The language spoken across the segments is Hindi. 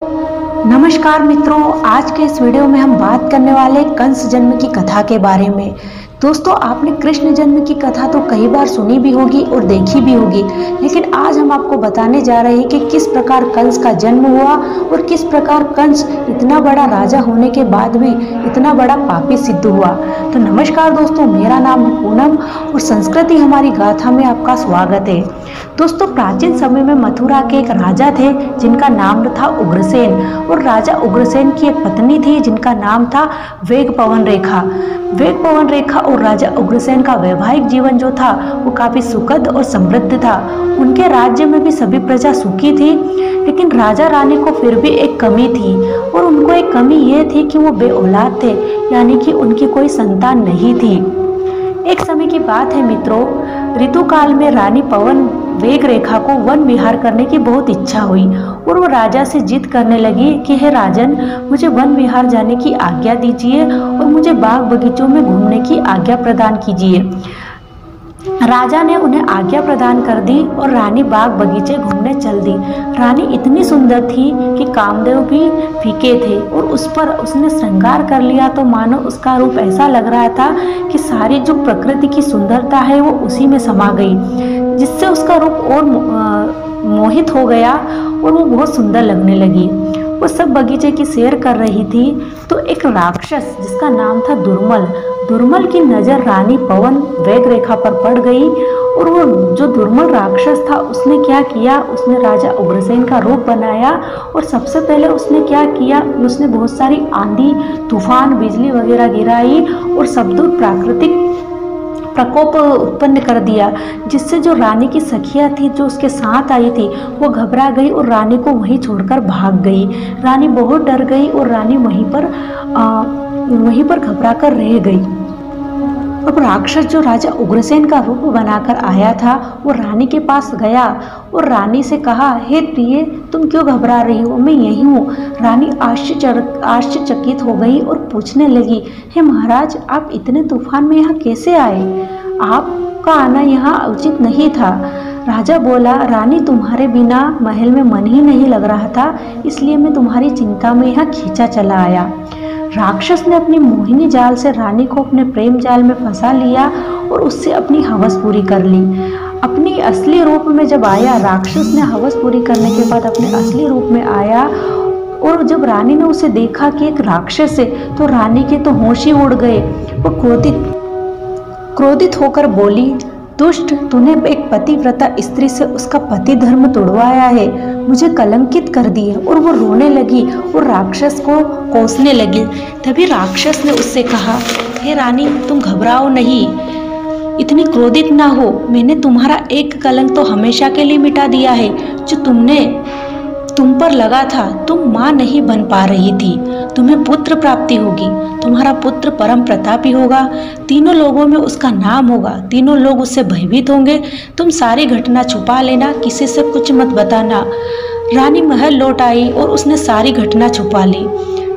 नमस्कार मित्रों, आज के इस वीडियो में हम बात करने वाले कंस जन्म की कथा के बारे में। दोस्तों, आपने कृष्ण जन्म की कथा तो कई बार सुनी भी होगी और देखी भी होगी, लेकिन आज हम आपको बताने जा रहे हैं कि किस प्रकार कंस का जन्म हुआ और किस प्रकार कंस इतना बड़ा राजा होने के बाद भी इतना बड़ा पापी सिद्ध हुआ। तो नमस्कार दोस्तों, मेरा नाम है पूनम और संस्कृति हमारी गाथा में आपका स्वागत है। दोस्तों, प्राचीन समय में मथुरा के एक राजा थे जिनका नाम था उग्रसेन, और राजा उग्रसेन की एक पत्नी थी जिनका नाम था वेगपवन रेखा। वेगपवन रेखा और राजा उग्रसेन का वैवाहिक जीवन जो था वो काफी सुखद और समृद्ध था। उनके राज्य में भी सभी प्रजा सुखी थी, लेकिन राजा रानी को फिर भी एक कमी थी, और उनको एक कमी ये थी कि वो बेऔलाद थे, यानी कि उनकी कोई संतान नहीं थी। एक समय की बात है मित्रों, ऋतुकाल में रानी पवन वेग रेखा को वन विहार करने की बहुत इच्छा हुई, और वो राजा से जिद करने लगी कि हे राजन, मुझे वन विहार जाने की आज्ञा दीजिए और मुझे बाग बगीचों में घूमने की आज्ञा प्रदान कीजिए। राजा ने उन्हें आज्ञा प्रदान कर दी और रानी बाग बगीचे घूमने चल दी। रानी इतनी सुंदर थी कि कामदेव भी फीके थे, और उस पर उसने श्रृंगार कर लिया तो मानो उसका रूप ऐसा लग रहा था कि सारी जो प्रकृति की सुंदरता है वो उसी में समा गई, जिससे उसका रूप और मोहित हो गया और वो बहुत सुंदर लगने लगी। वो सब बगीचे की सैर कर रही थी तो एक राक्षस जिसका नाम था दुर्मल की नजर रानी पवन वेग रेखा पर पड़ गई, और वो जो दुर्मल राक्षस था उसने क्या किया, उसने राजा उग्रसेन का रूप बनाया, और सबसे पहले उसने क्या किया, उसने बहुत सारी आंधी तूफान बिजली वगैरह गिराई और सबदूर प्राकृतिक प्रकोप उत्पन्न कर दिया, जिससे जो रानी की सखियां थी जो उसके साथ आई थी वो घबरा गई और रानी को वहीं छोड़कर भाग गई। रानी बहुत डर गई और रानी वहीं पर घबरा कर रह गई। अब राक्षस जो राजा उग्रसेन का रूप बनाकर आया था वो रानी के पास गया और रानी से कहा, हे प्रिय, तुम क्यों घबरा रही हो, मैं यही हूँ। रानी आश्चर्यचकित हो गई और पूछने लगी, हे महाराज, आप इतने तूफान में यहाँ कैसे आए? आपका आना यहाँ उचित नहीं था। राजा बोला, रानी, तुम्हारे बिना महल में मन ही नहीं लग रहा था, इसलिए मैं तुम्हारी चिंता में यहाँ खींचा चला आया। राक्षस ने अपनी मोहिनी जाल से रानी को अपने प्रेम जाल में फंसा लिया और उससे अपनी हवस पूरी कर ली। अपनी असली रूप में जब आया, राक्षस ने हवस पूरी करने के बाद अपने असली रूप में आया, और जब रानी ने उसे देखा कि एक राक्षस है तो रानी के तो होश ही उड़ गए। वो क्रोधित होकर बोली, दुष्ट, तूने एक पतिव्रता स्त्री से उसका पति धर्म तोड़वाया है, मुझे कलंकित कर दिया। और वो रोने लगी और राक्षस को कोसने लगी। तभी राक्षस ने उससे कहा, हे रानी, तुम घबराओ नहीं, इतनी क्रोधित ना हो, मैंने तुम्हारा एक कलंक तो हमेशा के लिए मिटा दिया है जो तुम पर लगा था। तुम माँ नहीं बन पा रही थी, तुम्हें पुत्र प्राप्ति होगी, तुम्हारा पुत्र परम प्रतापी होगा, तीनों लोगों में उसका नाम होगा, तीनों लोग उससे भयभीत होंगे। तुम सारी घटना छुपा लेना, किसी से कुछ मत बताना। रानी महल लौट आई और उसने सारी घटना छुपा ली।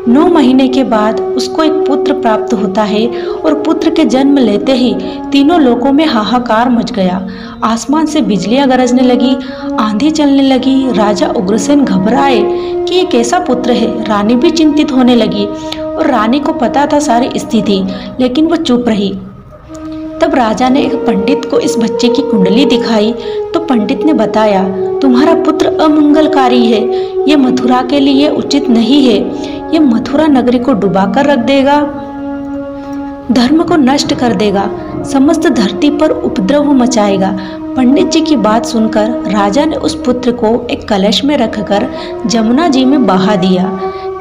9 महीने के बाद उसको एक पुत्र प्राप्त होता है, और पुत्र के जन्म लेते ही तीनों लोकों में हाहाकार मच गया। आसमान से बिजलियां गरजने लगी, आंधी चलने लगी। राजा उग्रसेन घबराए कि ये कैसा पुत्र है। रानी भी चिंतित होने लगी, और रानी को पता था सारी स्थिति, लेकिन वो चुप रही। तब राजा ने एक पंडित को इस बच्चे की कुंडली दिखाई तो पंडित ने बताया, तुम्हारा पुत्र अमंगलकारी है, ये मथुरा के लिए उचित नहीं है, ये मथुरा नगरी को डुबाकर रख देगा, धर्म को नष्ट कर देगा, समस्त धरती पर उपद्रव मचाएगा। पंडित जी की बात सुनकर राजा ने उस पुत्र को एक कलश में रखकर जमुना जी में बहा दिया।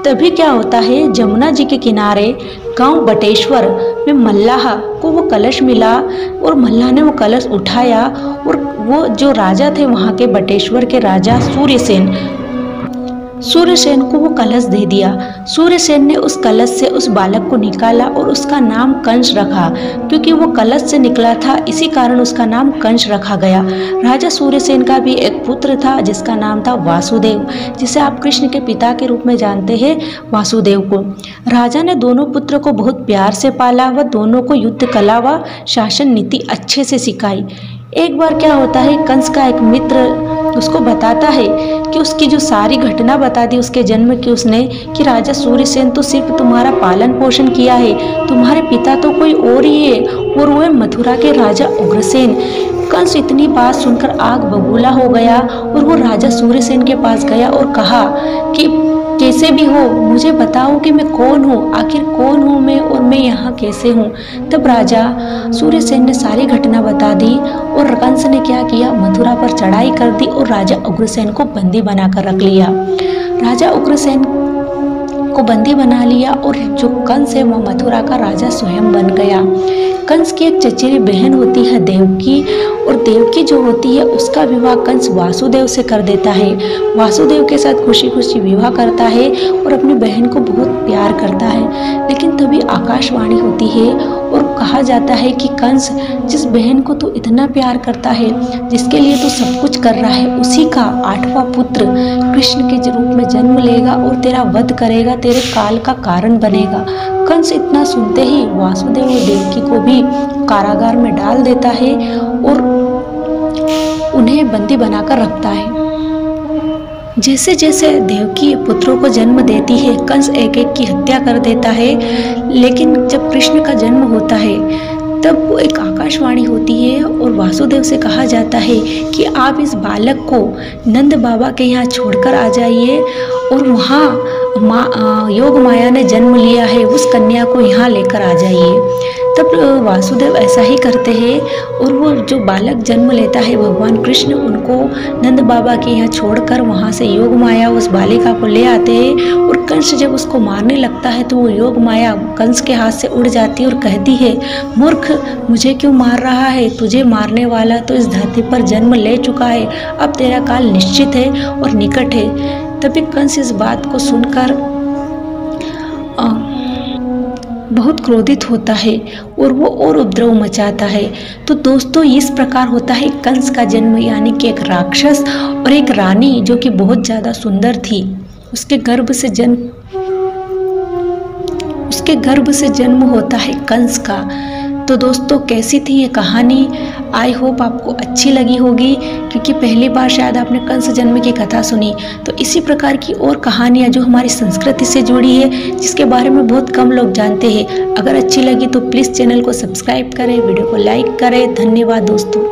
तभी क्या होता है, जमुना जी के किनारे गांव बटेश्वर में मल्लाह को वो कलश मिला, और मल्लाह ने वो कलश उठाया, और वो जो राजा थे वहाँ के बटेश्वर के राजा सूर्यसेन को वो कलश दे दिया। सूर्यसेन ने उस कलश से उस बालक को निकाला और उसका नाम कंस रखा, क्योंकि वो कलश से निकला था, इसी कारण उसका नाम कंस रखा गया। राजा सूर्यसेन का भी एक पुत्र था जिसका नाम था वासुदेव, जिसे आप कृष्ण के पिता के रूप में जानते हैं, वासुदेव को। राजा ने दोनों पुत्र को बहुत प्यार से पाला, व दोनों को युद्ध कला व शासन नीति अच्छे से सिखाई। एक बार क्या होता है, कंस का एक मित्र उसको बताता है कि उसकी जो सारी घटना बता दी उसके जन्म की उसने, कि राजा सूर्यसेन तो सिर्फ तुम्हारा पालन पोषण किया है, तुम्हारे पिता तो कोई और ही है, और वो है मथुरा के राजा उग्रसेन। कंस इतनी बात सुनकर आग बबूला हो गया और वो राजा सूर्यसेन के पास गया और कहा कि कैसे भी हो मुझे बताओ कि मैं कौन हूँ, आखिर कौन हूँ मैं और मैं यहाँ कैसे हूँ। तब राजा सूर्यसेन ने सारी घटना बता दी और कंस ने क्या किया, मथुरा पर चढ़ाई कर दी और राजा उग्रसेन को बंदी बनाकर रख लिया। राजा उग्रसेन को बंदी बना लिया और जो कंस है वो मथुरा का राजा स्वयं बन गया। कंस की एक चचेरी बहन होती है देवकी, और देवकी जो होती है उसका विवाह कंस वासुदेव से कर देता है। वासुदेव के साथ खुशी खुशी विवाह करता है और अपनी बहन को बहुत प्यार करता है। लेकिन तभी आकाशवाणी होती है और कहा जाता है कि कंस, जिस बहन को तू इतना प्यार करता है, जिसके लिए तू सब कुछ कर रहा है, उसी का 8वां पुत्र कृष्ण के रूप में जन्म लेगा और तेरा वध करेगा, तेरे काल का कारण बनेगा। कंस इतना सुनते ही वासुदेव और देवकी को भी कारागार में डाल देता है और उन्हें बंदी बनाकर रखता है। जैसे जैसे देवकी पुत्रों को जन्म देती है, कंस एक एक की हत्या कर देता है। लेकिन जब कृष्ण का जन्म होता है तब एक आकाशवाणी होती है और वासुदेव से कहा जाता है कि आप इस बालक को नंद बाबा के यहाँ छोड़कर आ जाइए और वहाँ योग माया ने जन्म लिया है उस कन्या को यहाँ लेकर आ जाइए। तब वासुदेव ऐसा ही करते हैं और वो जो बालक जन्म लेता है भगवान कृष्ण, उनको नंद बाबा के यहाँ छोड़कर वहाँ से योग माया उस बालिका को ले आते हैं। और कंस जब उसको मारने लगता है तो वो योग माया कंस के हाथ से उड़ जाती है और कहती है, मूर्ख, मुझे क्यों मार रहा है, तुझे मारने वाला तो इस धरती पर जन्म ले चुका है, अब तेरा काल निश्चित है और निकट है। तभी कंस इस बात को सुनकर बहुत क्रोधित होता है और वो और उपद्रव मचाता है। तो दोस्तों, इस प्रकार होता है कंस का जन्म, यानी कि एक राक्षस और एक रानी जो कि बहुत ज़्यादा सुंदर थी, उसके गर्भ से जन्म होता है कंस का। तो दोस्तों, कैसी थी ये कहानी? आई होप आपको अच्छी लगी होगी, क्योंकि पहली बार शायद आपने कंस जन्म की कथा सुनी। तो इसी प्रकार की और कहानियाँ जो हमारी संस्कृति से जुड़ी है, जिसके बारे में बहुत कम लोग जानते हैं, अगर अच्छी लगी तो प्लीज़ चैनल को सब्सक्राइब करें, वीडियो को लाइक करें। धन्यवाद दोस्तों।